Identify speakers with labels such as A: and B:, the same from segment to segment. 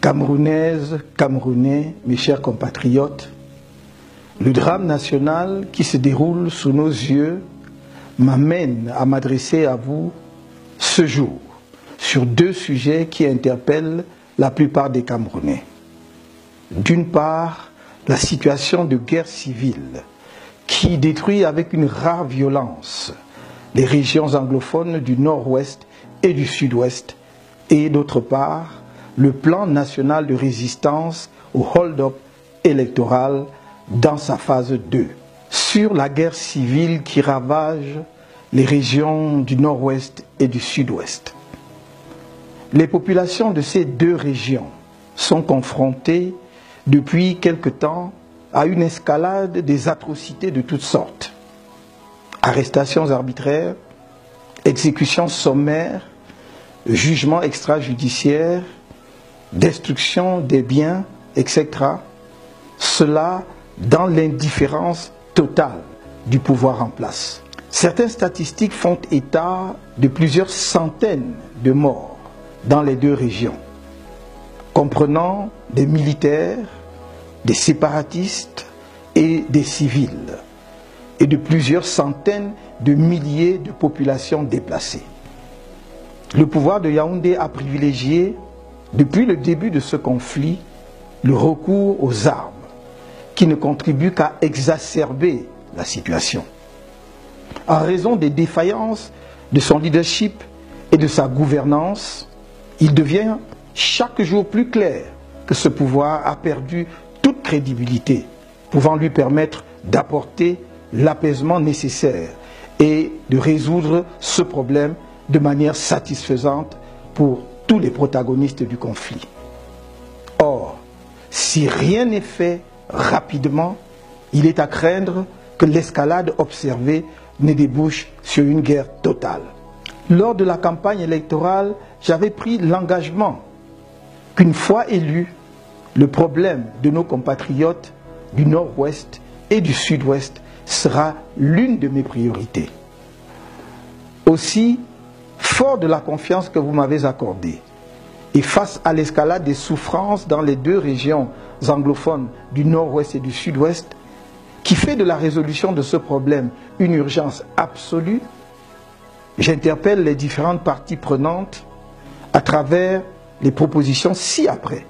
A: Camerounaises, Camerounais, mes chers compatriotes, le drame national qui se déroule sous nos yeux m'amène à m'adresser à vous ce jour sur deux sujets qui interpellent la plupart des Camerounais. D'une part, la situation de guerre civile qui détruit avec une rare violence les régions anglophones du nord-ouest et du sud-ouest, et d'autre part, le plan national de résistance au hold-up électoral dans sa phase 2, sur la guerre civile qui ravage les régions du nord-ouest et du sud-ouest. Les populations de ces deux régions sont confrontées depuis quelque temps à une escalade des atrocités de toutes sortes. Arrestations arbitraires, exécutions sommaires, jugements extrajudiciaires, destruction des biens, etc. Cela dans l'indifférence totale du pouvoir en place. Certaines statistiques font état de plusieurs centaines de morts dans les deux régions, comprenant des militaires, des séparatistes et des civils, et de plusieurs centaines de milliers de populations déplacées. Le pouvoir de Yaoundé a privilégié, depuis le début de ce conflit, le recours aux armes, qui ne contribuent qu'à exacerber la situation. En raison des défaillances de son leadership et de sa gouvernance, il devient chaque jour plus clair que ce pouvoir a perdu toute crédibilité, pouvant lui permettre d'apporter l'apaisement nécessaire et de résoudre ce problème de manière satisfaisante pour tous les protagonistes du conflit. Or, si rien n'est fait rapidement, il est à craindre que l'escalade observée ne débouche sur une guerre totale. Lors de la campagne électorale, j'avais pris l'engagement qu'une fois élu, le problème de nos compatriotes du nord-ouest et du sud-ouest sera l'une de mes priorités. Aussi, fort de la confiance que vous m'avez accordée, et face à l'escalade des souffrances dans les deux régions anglophones du nord-ouest et du sud-ouest, qui fait de la résolution de ce problème une urgence absolue, j'interpelle les différentes parties prenantes à travers les propositions ci-après,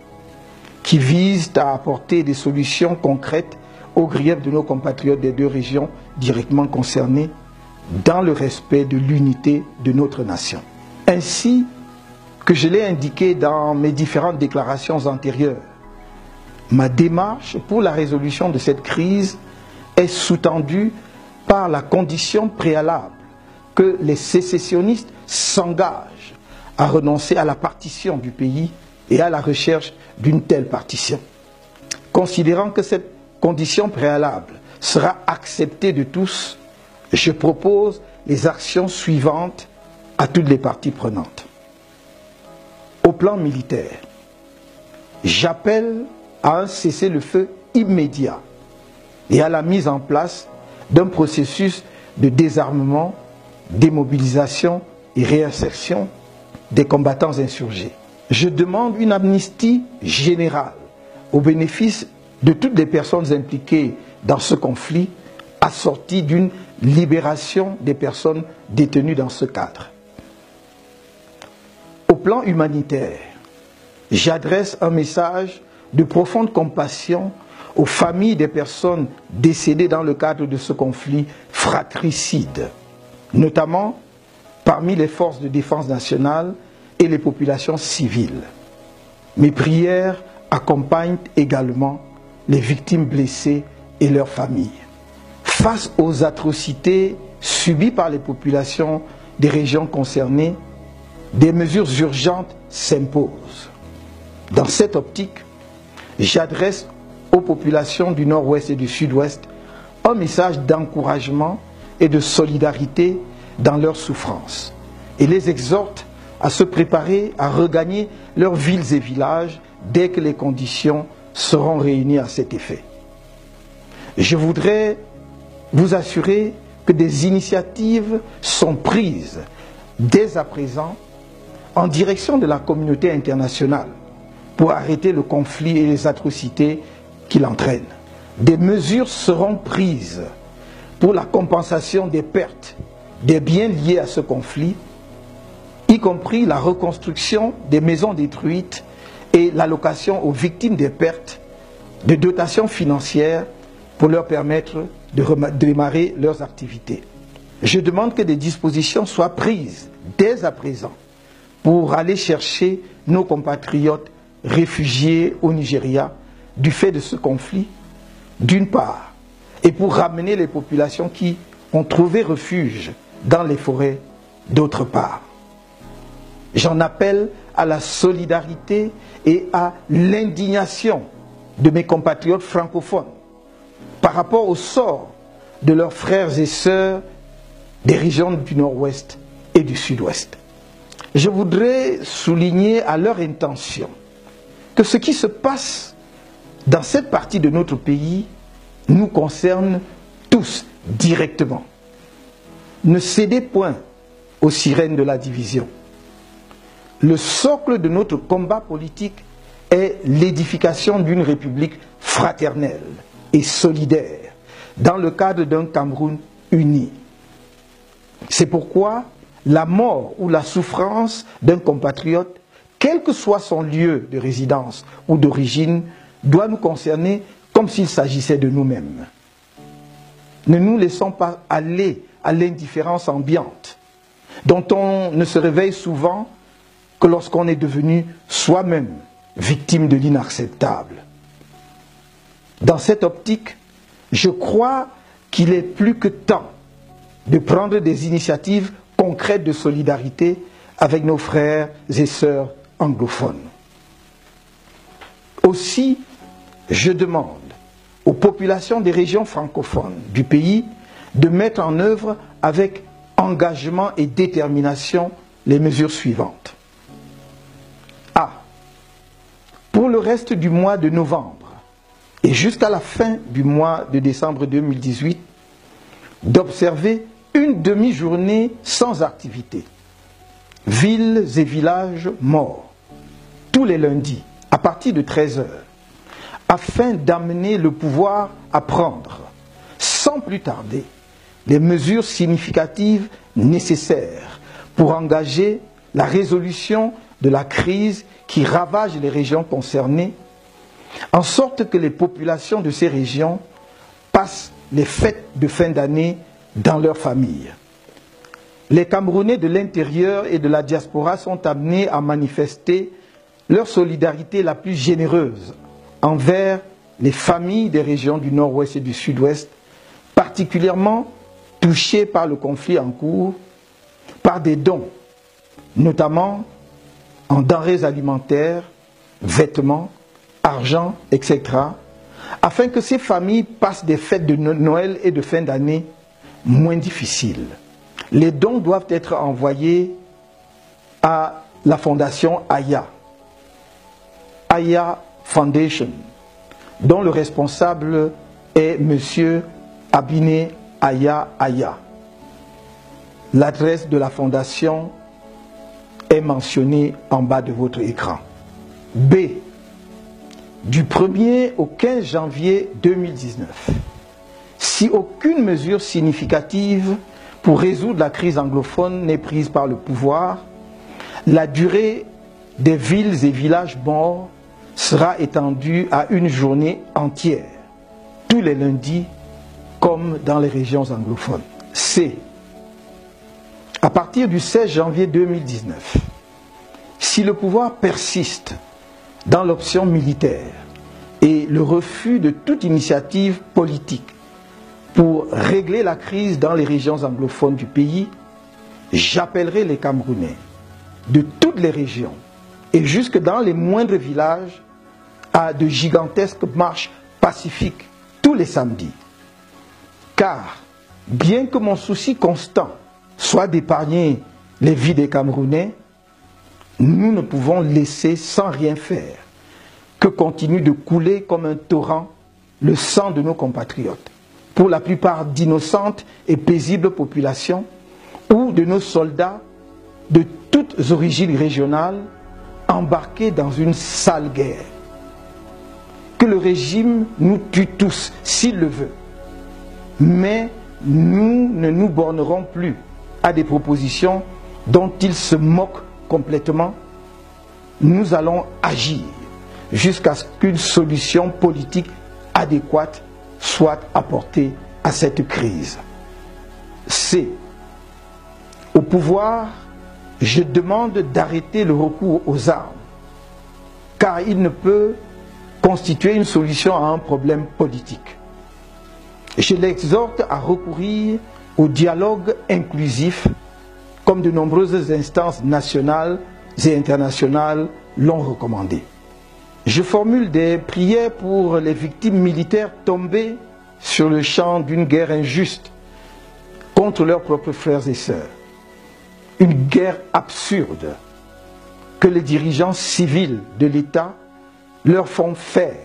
A: qui visent à apporter des solutions concrètes aux griefs de nos compatriotes des deux régions directement concernées, dans le respect de l'unité de notre nation. Ainsi que je l'ai indiqué dans mes différentes déclarations antérieures, ma démarche pour la résolution de cette crise est sous-tendue par la condition préalable que les sécessionnistes s'engagent à renoncer à la partition du pays et à la recherche d'une telle partition. Considérant que cette condition préalable sera acceptée de tous, je propose les actions suivantes à toutes les parties prenantes. Au plan militaire, j'appelle à un cessez-le-feu immédiat et à la mise en place d'un processus de désarmement, démobilisation et réinsertion des combattants insurgés. Je demande une amnistie générale au bénéfice de toutes les personnes impliquées dans ce conflit, assortie d'une libération des personnes détenues dans ce cadre. Au plan humanitaire, j'adresse un message de profonde compassion aux familles des personnes décédées dans le cadre de ce conflit fratricide, notamment parmi les forces de défense nationale et les populations civiles. Mes prières accompagnent également les victimes blessées et leurs familles. Face aux atrocités subies par les populations des régions concernées, des mesures urgentes s'imposent. Dans cette optique, j'adresse aux populations du nord-ouest et du sud-ouest un message d'encouragement et de solidarité dans leurs souffrances et les exhorte à se préparer à regagner leurs villes et villages dès que les conditions seront réunies à cet effet. Je voudrais vous assurer que des initiatives sont prises dès à présent en direction de la communauté internationale pour arrêter le conflit et les atrocités qu'il entraîne. Des mesures seront prises pour la compensation des pertes des biens liés à ce conflit, y compris la reconstruction des maisons détruites et l'allocation aux victimes des pertes de dotations financières pour leur permettre de démarrer leurs activités. Je demande que des dispositions soient prises dès à présent pour aller chercher nos compatriotes réfugiés au Nigeria du fait de ce conflit, d'une part, et pour ramener les populations qui ont trouvé refuge dans les forêts, d'autre part. J'en appelle à la solidarité et à l'indignation de mes compatriotes francophones par rapport au sort de leurs frères et sœurs des régions du Nord-Ouest et du Sud-Ouest. Je voudrais souligner à leur intention que ce qui se passe dans cette partie de notre pays nous concerne tous directement. Ne cédez point aux sirènes de la division. Le socle de notre combat politique est l'édification d'une république fraternelle et solidaire dans le cadre d'un Cameroun uni. C'est pourquoi la mort ou la souffrance d'un compatriote, quel que soit son lieu de résidence ou d'origine, doit nous concerner comme s'il s'agissait de nous-mêmes. Ne nous laissons pas aller à l'indifférence ambiante, dont on ne se réveille souvent que lorsqu'on est devenu soi-même victime de l'inacceptable. Dans cette optique, je crois qu'il est plus que temps de prendre des initiatives concrètes de solidarité avec nos frères et sœurs anglophones. Aussi, je demande aux populations des régions francophones du pays de mettre en œuvre avec engagement et détermination les mesures suivantes. A. Pour le reste du mois de novembre et jusqu'à la fin du mois de décembre 2018, d'observer une demi-journée sans activité. Villes et villages morts, tous les lundis, à partir de 13 h, afin d'amener le pouvoir à prendre, sans plus tarder, les mesures significatives nécessaires pour engager la résolution de la crise qui ravage les régions concernées, en sorte que les populations de ces régions passent les fêtes de fin d'année dans leurs familles. Les Camerounais de l'intérieur et de la diaspora sont amenés à manifester leur solidarité la plus généreuse envers les familles des régions du Nord-Ouest et du Sud-Ouest, particulièrement touchées par le conflit en cours, par des dons, notamment en denrées alimentaires, vêtements, argent, etc., afin que ces familles passent des fêtes de Noël et de fin d'année moins difficiles. Les dons doivent être envoyés à la fondation Aya, Aya Foundation, dont le responsable est M. Abine Aya Aya. L'adresse de la fondation est mentionnée en bas de votre écran. B. Du 1er au 15 janvier 2019, si aucune mesure significative pour résoudre la crise anglophone n'est prise par le pouvoir, la durée des villes et villages morts sera étendue à une journée entière, tous les lundis, comme dans les régions anglophones. C. À partir du 16 janvier 2019, si le pouvoir persiste dans l'option militaire et le refus de toute initiative politique pour régler la crise dans les régions anglophones du pays, j'appellerai les Camerounais de toutes les régions et jusque dans les moindres villages à de gigantesques marches pacifiques tous les samedis. Car, bien que mon souci constant soit d'épargner les vies des Camerounais, nous ne pouvons laisser sans rien faire que continue de couler comme un torrent le sang de nos compatriotes, pour la plupart d'innocentes et paisibles populations, ou de nos soldats de toutes origines régionales, embarqués dans une sale guerre. Que le régime nous tue tous, s'il le veut. Mais nous ne nous bornerons plus à des propositions dont il se moque complètement. Nous allons agir jusqu'à ce qu'une solution politique adéquate soit apportée à cette crise. C. Au pouvoir, je demande d'arrêter le recours aux armes, car il ne peut constituer une solution à un problème politique. Je l'exhorte à recourir au dialogue inclusif, comme de nombreuses instances nationales et internationales l'ont recommandé. Je formule des prières pour les victimes militaires tombées sur le champ d'une guerre injuste contre leurs propres frères et sœurs. Une guerre absurde que les dirigeants civils de l'État leur font faire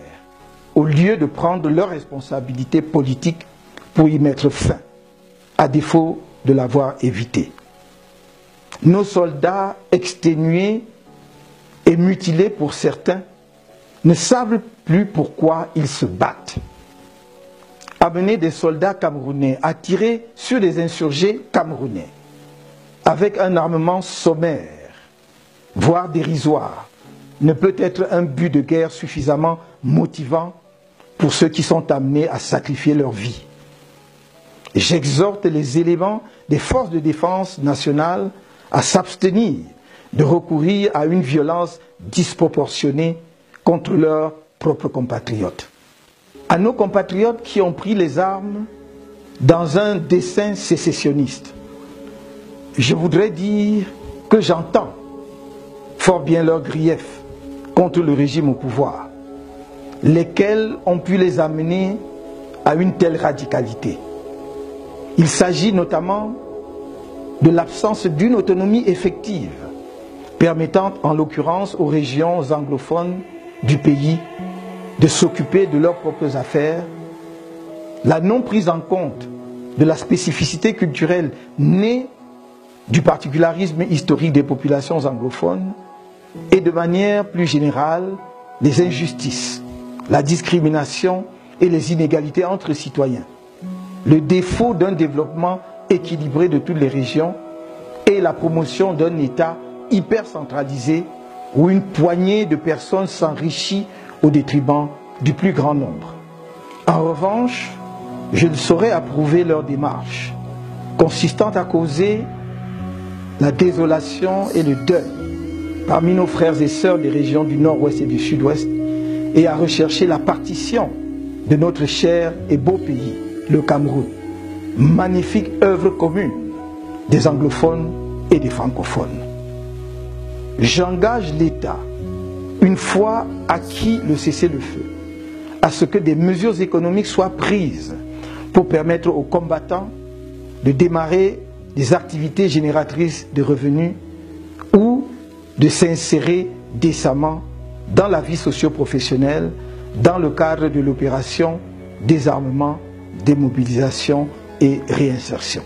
A: au lieu de prendre leurs responsabilités politiques pour y mettre fin, à défaut de l'avoir évité. Nos soldats exténués et mutilés pour certains ne savent plus pourquoi ils se battent. Amener des soldats camerounais à tirer sur des insurgés camerounais avec un armement sommaire, voire dérisoire, ne peut être un but de guerre suffisamment motivant pour ceux qui sont amenés à sacrifier leur vie. J'exhorte les éléments des forces de défense nationales à s'abstenir de recourir à une violence disproportionnée contre leurs propres compatriotes. À nos compatriotes qui ont pris les armes dans un dessein sécessionniste, je voudrais dire que j'entends fort bien leurs griefs contre le régime au pouvoir, lesquels ont pu les amener à une telle radicalité. Il s'agit notamment de l'absence d'une autonomie effective, permettant en l'occurrence aux régions anglophones du pays de s'occuper de leurs propres affaires, la non prise en compte de la spécificité culturelle née du particularisme historique des populations anglophones et de manière plus générale les injustices, la discrimination et les inégalités entre citoyens, le défaut d'un développement équilibré de toutes les régions et la promotion d'un État hyper centralisé où une poignée de personnes s'enrichit au détriment du plus grand nombre. En revanche, je ne saurais approuver leur démarche, consistant à causer la désolation et le deuil parmi nos frères et sœurs des régions du nord-ouest et du sud-ouest et à rechercher la partition de notre cher et beau pays, le Cameroun, magnifique œuvre commune des anglophones et des francophones. J'engage l'État, une fois acquis le cessez-le-feu, à ce que des mesures économiques soient prises pour permettre aux combattants de démarrer des activités génératrices de revenus ou de s'insérer décemment dans la vie socio-professionnelle dans le cadre de l'opération désarmement, démobilisation et réinsertion.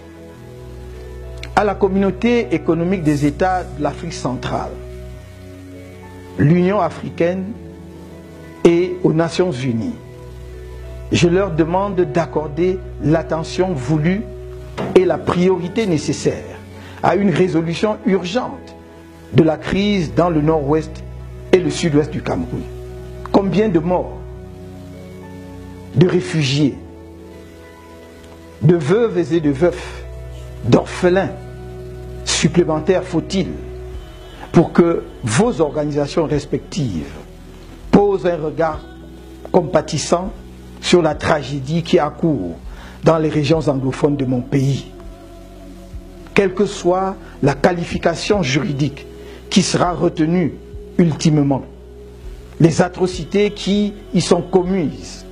A: À la communauté économique des États de l'Afrique centrale, l'Union africaine et aux Nations unies, je leur demande d'accorder l'attention voulue et la priorité nécessaire à une résolution urgente de la crise dans le nord-ouest et le sud-ouest du Cameroun. Combien de morts, de réfugiés, de veuves et de veufs, d'orphelins supplémentaires faut-il pour que vos organisations respectives posent un regard compatissant sur la tragédie qui accourt dans les régions anglophones de mon pays. Quelle que soit la qualification juridique qui sera retenue ultimement, les atrocités qui y sont commises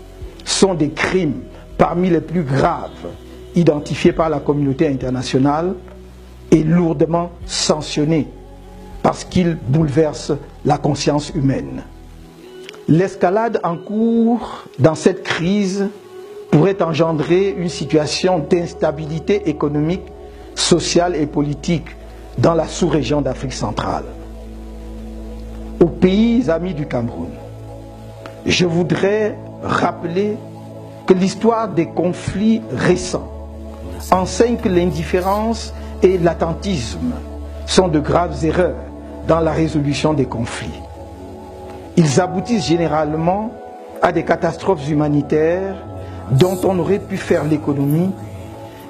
A: sont des crimes parmi les plus graves identifiés par la communauté internationale et lourdement sanctionnés parce qu'ils bouleversent la conscience humaine. L'escalade en cours dans cette crise pourrait engendrer une situation d'instabilité économique, sociale et politique dans la sous-région d'Afrique centrale. aux pays amis du Cameroun, je voudrais rappeler que l'histoire des conflits récents enseigne que l'indifférence et l'attentisme sont de graves erreurs dans la résolution des conflits. Ils aboutissent généralement à des catastrophes humanitaires dont on aurait pu faire l'économie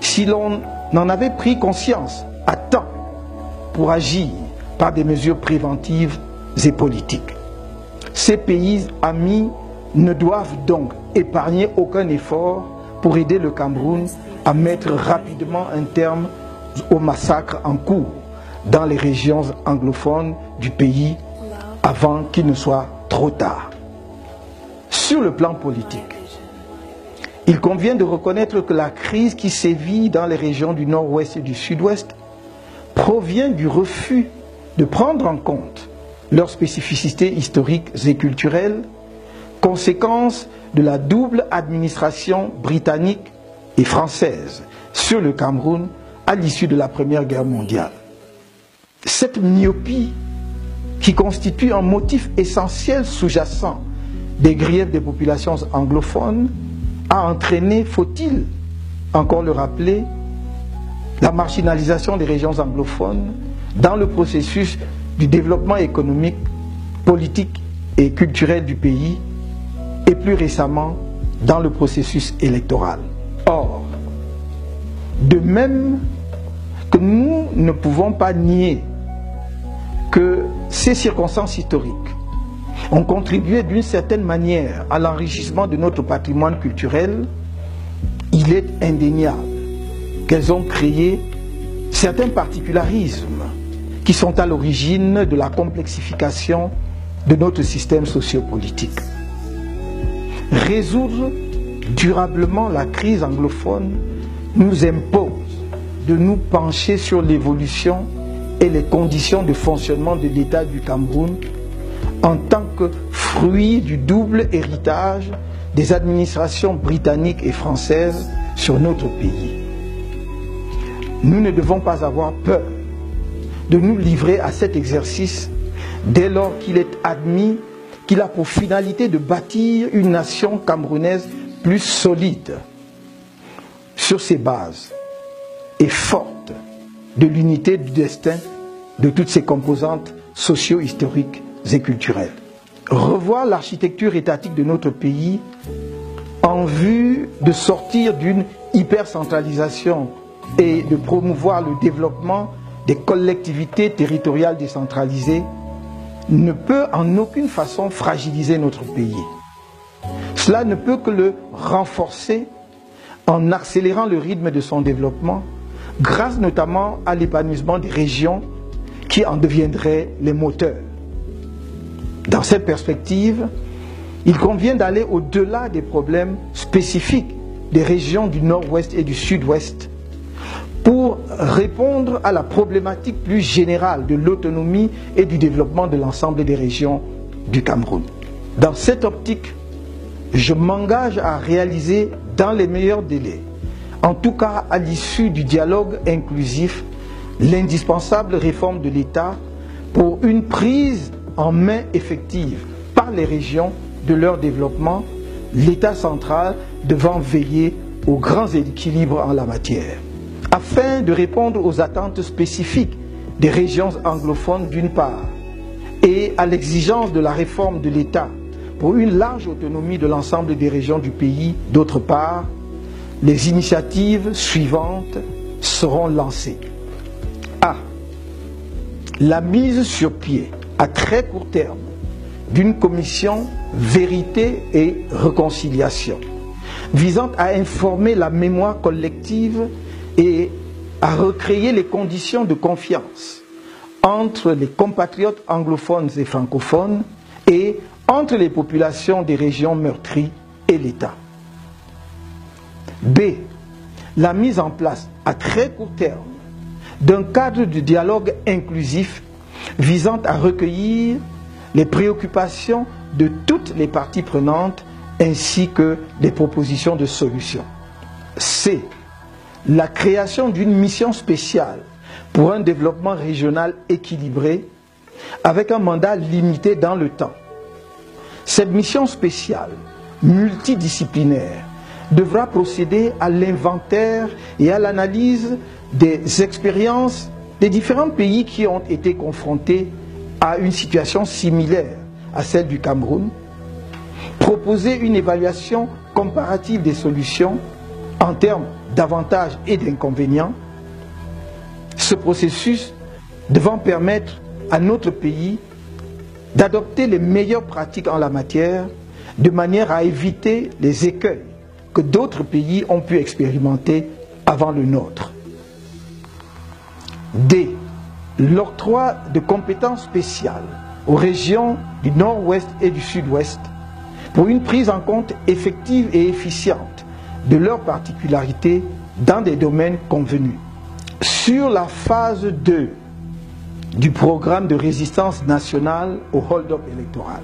A: si l'on en avait pris conscience à temps pour agir par des mesures préventives et politiques. Ces pays amis ne doivent donc épargner aucun effort pour aider le Cameroun à mettre rapidement un terme au massacre en cours dans les régions anglophones du pays avant qu'il ne soit trop tard. Sur le plan politique, il convient de reconnaître que la crise qui sévit dans les régions du nord-ouest et du sud-ouest provient du refus de prendre en compte leurs spécificités historiques et culturelles, conséquence de la double administration britannique et française sur le Cameroun à l'issue de la Première Guerre mondiale. Cette myopie, qui constitue un motif essentiel sous-jacent des griefs des populations anglophones, a entraîné, faut-il encore le rappeler, la marginalisation des régions anglophones dans le processus du développement économique, politique et culturel du pays, et plus récemment dans le processus électoral. Or, de même que nous ne pouvons pas nier que ces circonstances historiques ont contribué d'une certaine manière à l'enrichissement de notre patrimoine culturel, il est indéniable qu'elles ont créé certains particularismes qui sont à l'origine de la complexification de notre système sociopolitique. Résoudre durablement la crise anglophone nous impose de nous pencher sur l'évolution et les conditions de fonctionnement de l'État du Cameroun en tant que fruit du double héritage des administrations britanniques et françaises sur notre pays. Nous ne devons pas avoir peur de nous livrer à cet exercice dès lors qu'il est admis qu'il a pour finalité de bâtir une nation camerounaise plus solide sur ses bases et forte de l'unité du destin de toutes ses composantes socio-historiques et culturelles. Revoir l'architecture étatique de notre pays en vue de sortir d'une hypercentralisation et de promouvoir le développement des collectivités territoriales décentralisées ne peut en aucune façon fragiliser notre pays. Cela ne peut que le renforcer en accélérant le rythme de son développement, grâce notamment à l'épanouissement des régions qui en deviendraient les moteurs. Dans cette perspective, il convient d'aller au-delà des problèmes spécifiques des régions du nord-ouest et du sud-ouest pour répondre à la problématique plus générale de l'autonomie et du développement de l'ensemble des régions du Cameroun. Dans cette optique, je m'engage à réaliser dans les meilleurs délais, en tout cas à l'issue du dialogue inclusif, l'indispensable réforme de l'État pour une prise en main effective par les régions de leur développement, l'État central devant veiller aux grands équilibres en la matière. Afin de répondre aux attentes spécifiques des régions anglophones d'une part et à l'exigence de la réforme de l'État pour une large autonomie de l'ensemble des régions du pays d'autre part, les initiatives suivantes seront lancées. A. La mise sur pied à très court terme d'une commission vérité et réconciliation visant à informer la mémoire collective et à recréer les conditions de confiance entre les compatriotes anglophones et francophones et entre les populations des régions meurtries et l'État. B. La mise en place à très court terme d'un cadre de dialogue inclusif visant à recueillir les préoccupations de toutes les parties prenantes ainsi que des propositions de solutions. C. La création d'une mission spéciale pour un développement régional équilibré avec un mandat limité dans le temps. Cette mission spéciale, multidisciplinaire, devra procéder à l'inventaire et à l'analyse des expériences des différents pays qui ont été confrontés à une situation similaire à celle du Cameroun, proposer une évaluation comparative des solutions en termes d'avantages et d'inconvénients, ce processus devant permettre à notre pays d'adopter les meilleures pratiques en la matière de manière à éviter les écueils que d'autres pays ont pu expérimenter avant le nôtre. D. L'octroi de compétences spéciales aux régions du Nord-Ouest et du Sud-Ouest pour une prise en compte effective et efficiente de leurs particularités dans des domaines convenus. Sur la phase 2 du programme de résistance nationale au hold-up électoral,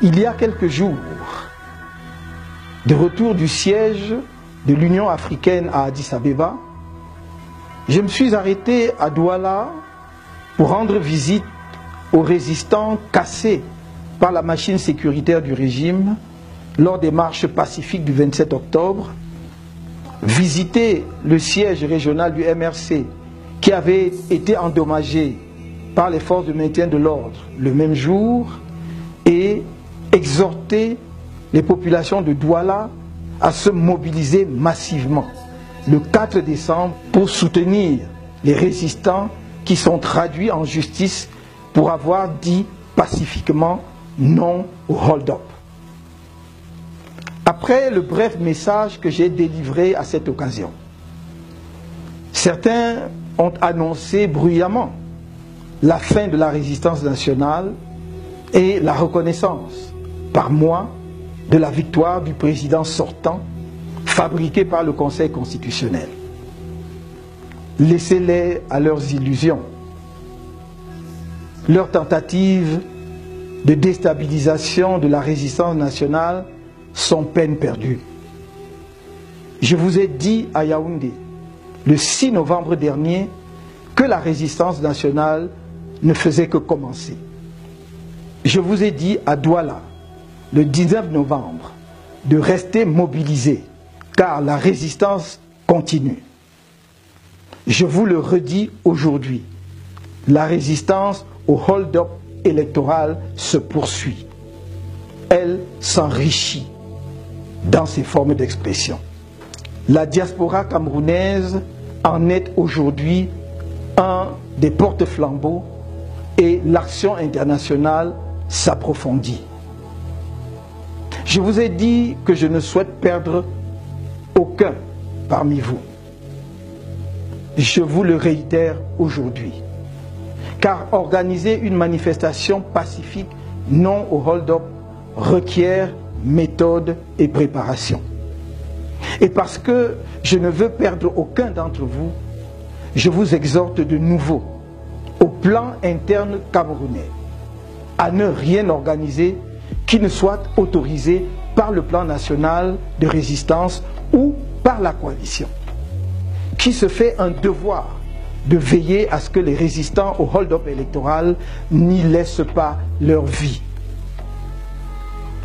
A: il y a quelques jours, de retour du siège de l'Union africaine à Addis Abeba, je me suis arrêté à Douala pour rendre visite aux résistants cassés par la machine sécuritaire du régime lors des marches pacifiques du 27 octobre, visiter le siège régional du MRC qui avait été endommagé par les forces de maintien de l'ordre le même jour et exhorter les populations de Douala à se mobiliser massivement le 4 décembre pour soutenir les résistants qui sont traduits en justice pour avoir dit pacifiquement non au hold-up. Après le bref message que j'ai délivré à cette occasion, certains ont annoncé bruyamment la fin de la résistance nationale et la reconnaissance par moi de la victoire du président sortant fabriquée par le Conseil constitutionnel. Laissez-les à leurs illusions. Leurs tentatives de déstabilisation de la résistance nationale sont peine perdue. Je vous ai dit à Yaoundé, le 6 novembre dernier, que la résistance nationale ne faisait que commencer. Je vous ai dit à Douala, le 19 novembre, de rester mobilisés, car la résistance continue. Je vous le redis aujourd'hui, la résistance au hold-up électoral se poursuit. Elle s'enrichit dans ses formes d'expression. La diaspora camerounaise en est aujourd'hui un des porte-flambeaux et l'action internationale s'approfondit. Je vous ai dit que je ne souhaite perdre aucun parmi vous. Je vous le réitère aujourd'hui. Car organiser une manifestation pacifique non au hold-up requiert méthode et préparation. Et parce que je ne veux perdre aucun d'entre vous, je vous exhorte de nouveau, au plan interne camerounais, à ne rien organiser qui ne soit autorisé par le plan national de résistance ou par la coalition, qui se fait un devoir de veiller à ce que les résistants au hold-up électoral n'y laissent pas leur vie.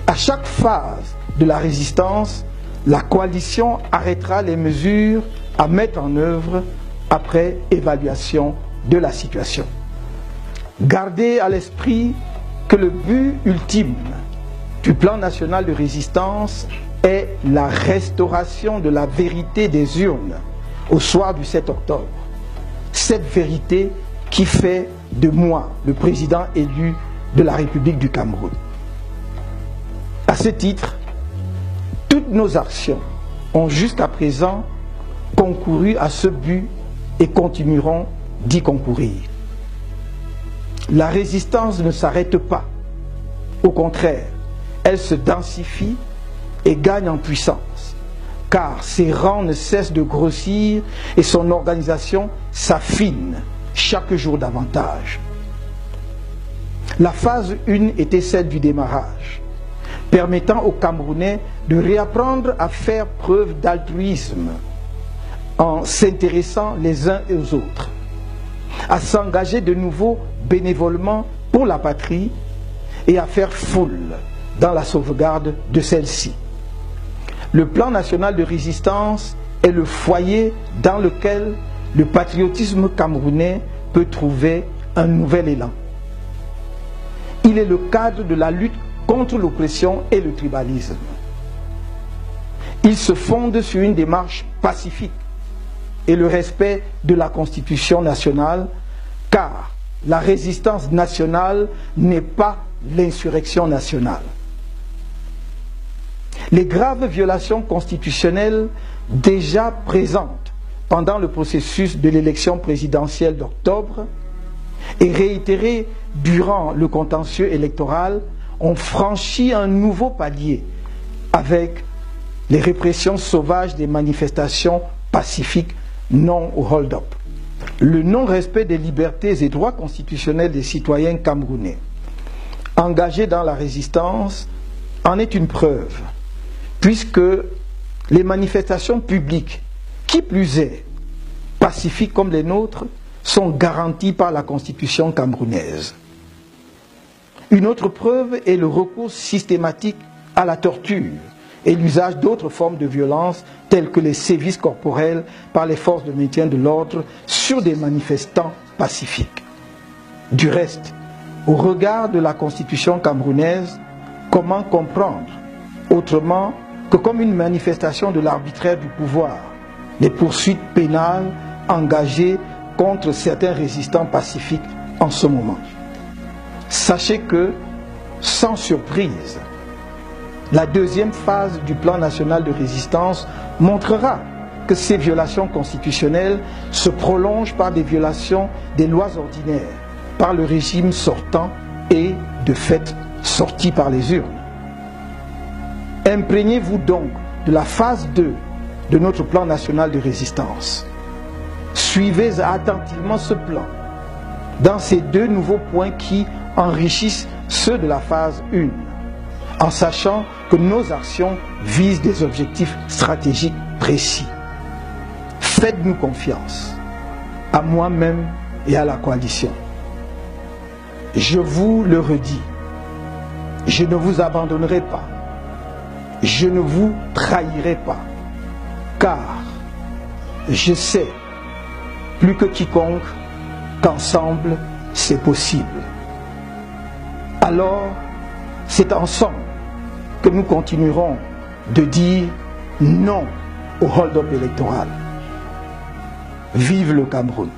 A: À chaque phase de la résistance, la coalition arrêtera les mesures à mettre en œuvre après évaluation de la situation. Gardez à l'esprit que le but ultime du plan national de résistance est la restauration de la vérité des urnes au soir du 7 octobre. Cette vérité qui fait de moi le président élu de la République du Cameroun. À ce titre, toutes nos actions ont jusqu'à présent concouru à ce but et continueront d'y concourir. La résistance ne s'arrête pas. Au contraire, elle se densifie et gagne en puissance, car ses rangs ne cessent de grossir et son organisation s'affine chaque jour davantage. La phase 1 était celle du démarrage, permettant aux Camerounais de réapprendre à faire preuve d'altruisme en s'intéressant les uns aux autres. à s'engager de nouveau bénévolement pour la patrie et à faire foule dans la sauvegarde de celle-ci. Le plan national de résistance est le foyer dans lequel le patriotisme camerounais peut trouver un nouvel élan. Il est le cadre de la lutte contre l'oppression et le tribalisme. Il se fonde sur une démarche pacifique et le respect de la Constitution nationale, car la résistance nationale n'est pas l'insurrection nationale. Les graves violations constitutionnelles déjà présentes pendant le processus de l'élection présidentielle d'octobre et réitérées durant le contentieux électoral ont franchi un nouveau palier avec les répressions sauvages des manifestations pacifiques non au hold-up. Le non-respect des libertés et droits constitutionnels des citoyens camerounais engagés dans la résistance en est une preuve, puisque les manifestations publiques, qui plus est, pacifiques comme les nôtres, sont garanties par la Constitution camerounaise. Une autre preuve est le recours systématique à la torture et l'usage d'autres formes de violence telles que les sévices corporels par les forces de maintien de l'ordre sur des manifestants pacifiques. Du reste, au regard de la Constitution camerounaise, comment comprendre autrement que comme une manifestation de l'arbitraire du pouvoir les poursuites pénales engagées contre certains résistants pacifiques en ce moment? Sachez que, sans surprise, la deuxième phase du plan national de résistance montrera que ces violations constitutionnelles se prolongent par des violations des lois ordinaires, par le régime sortant et, de fait, sorti par les urnes. Imprégnez-vous donc de la phase 2 de notre plan national de résistance. Suivez attentivement ce plan dans ces deux nouveaux points qui enrichissent ceux de la phase 1, en sachant que nos actions visent des objectifs stratégiques précis. Faites-nous confiance, à moi-même et à la coalition. Je vous le redis, je ne vous abandonnerai pas, je ne vous trahirai pas, car je sais, plus que quiconque, qu'ensemble c'est possible. Alors, c'est ensemble que nous continuerons de dire non au hold-up électoral. Vive le Cameroun!